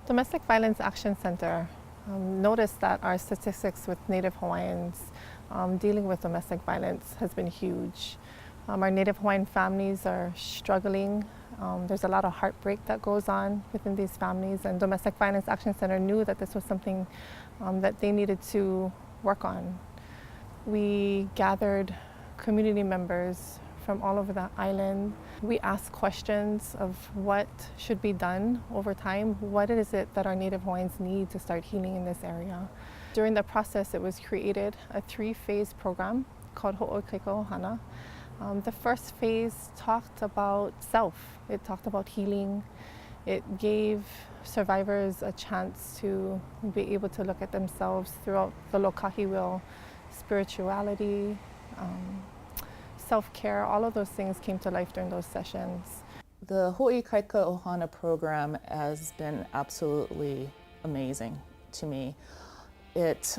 Domestic Violence Action Center noticed that our statistics with Native Hawaiians dealing with domestic violence has been huge. Our Native Hawaiian families are struggling. There's a lot of heartbreak that goes on within these families, and Domestic Violence Action Center knew that this was something that they needed to work on. We gathered community members from all over the island. We asked questions of what should be done over time. What is it that our Native Hawaiians need to start healing in this area? During the process, it was created a 3-phase program called Ho'oikaika Ohana. The first phase talked about self. It talked about healing. It gave survivors a chance to be able to look at themselves throughout the lokahi wheel, spirituality, self-care, all of those things came to life during those sessions. The Ho'oikaika Ohana program has been absolutely amazing to me. It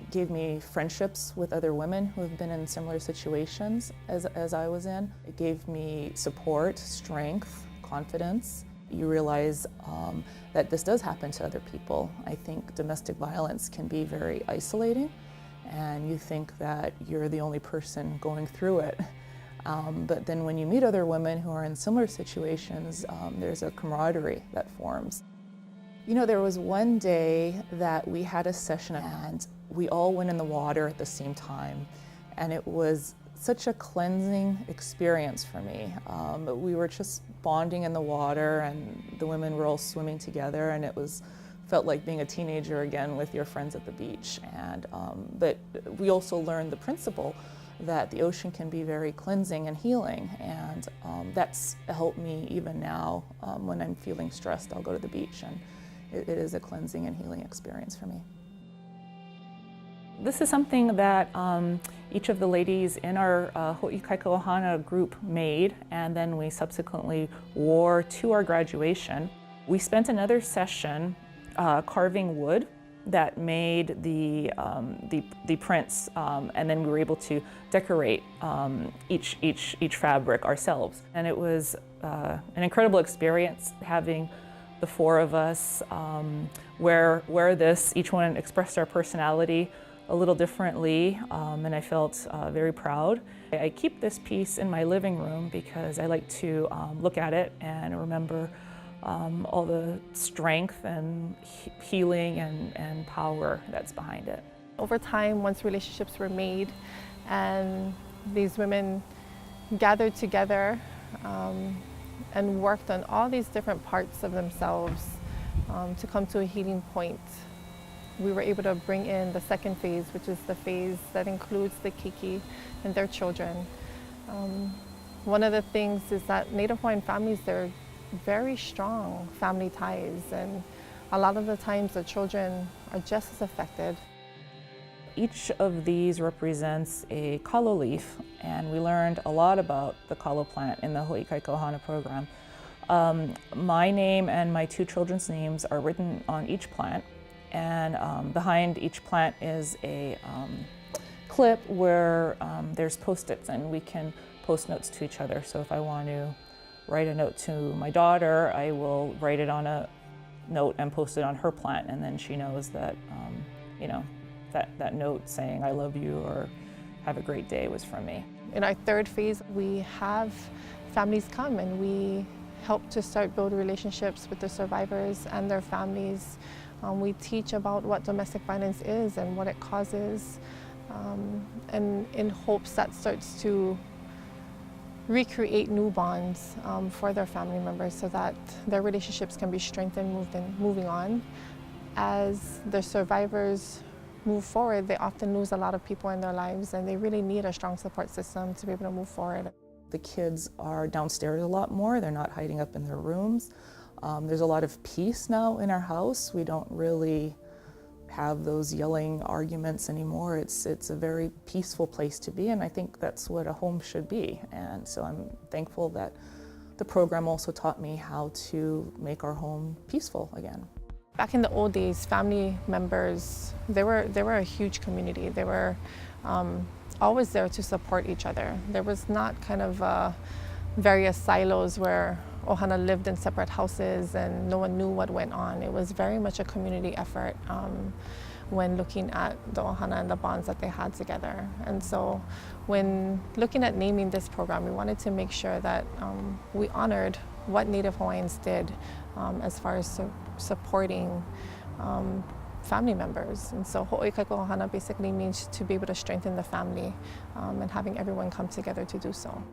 gave me friendships with other women who have been in similar situations as I was in. It gave me support, strength, confidence. You realize that this does happen to other people. I think domestic violence can be very isolating, and you think that you're the only person going through it. But then when you meet other women who are in similar situations, there's a camaraderie that forms. You know, there was one day that we had a session and we all went in the water at the same time, and it was such a cleansing experience for me. We were just bonding in the water, and the women were all swimming together, and felt like being a teenager again with your friends at the beach. But we also learned the principle that the ocean can be very cleansing and healing, and that's helped me even now. When I'm feeling stressed, I'll go to the beach, and it is a cleansing and healing experience for me. This is something that each of the ladies in our Ho'oikaika Ohana group made, and then we subsequently wore to our graduation. We spent another session carving wood that made the prints, and then we were able to decorate each fabric ourselves. And it was an incredible experience having the 4 of us wear this. Each one expressed our personality a little differently, and I felt very proud. I keep this piece in my living room because I like to look at it and remember all the strength and healing and power that's behind it. Over time, once relationships were made and these women gathered together and worked on all these different parts of themselves to come to a healing point, we were able to bring in the second phase, which is the phase that includes the keiki and their children. One of the things is that Native Hawaiian families, they're very strong family ties, and a lot of the times the children are just as affected. Each of these represents a kalo leaf, and we learned a lot about the kalo plant in the Ho'oikaika Ohana program. My name and my 2 children's names are written on each plant, and behind each plant is a clip where there's post-its, and we can post notes to each other. So if I want to write a note to my daughter, I will write it on a note and post it on her plant, and then she knows that, you know, that note saying I love you or have a great day was from me. In our 3rd phase, we have families come and we help to start build relationships with the survivors and their families. We teach about what domestic violence is and what it causes, and in hopes that starts to recreate new bonds for their family members so that their relationships can be strengthened, moving on. As the survivors move forward, they often lose a lot of people in their lives, and they really need a strong support system to be able to move forward. The kids are downstairs a lot more. They're not hiding up in their rooms. There's a lot of peace now in our house. We don't really have those yelling arguments anymore. It's a very peaceful place to be, and I think that's what a home should be. And so I'm thankful that the program also taught me how to make our home peaceful again. Back in the old days, family members, they were a huge community. They were always there to support each other. There was not kind of various silos where Ohana lived in separate houses and no one knew what went on. It was very much a community effort when looking at the Ohana and the bonds that they had together. And so when looking at naming this program, we wanted to make sure that we honored what Native Hawaiians did as far as supporting family members. And so Ho'oi Kaikaʻohana basically means to be able to strengthen the family and having everyone come together to do so.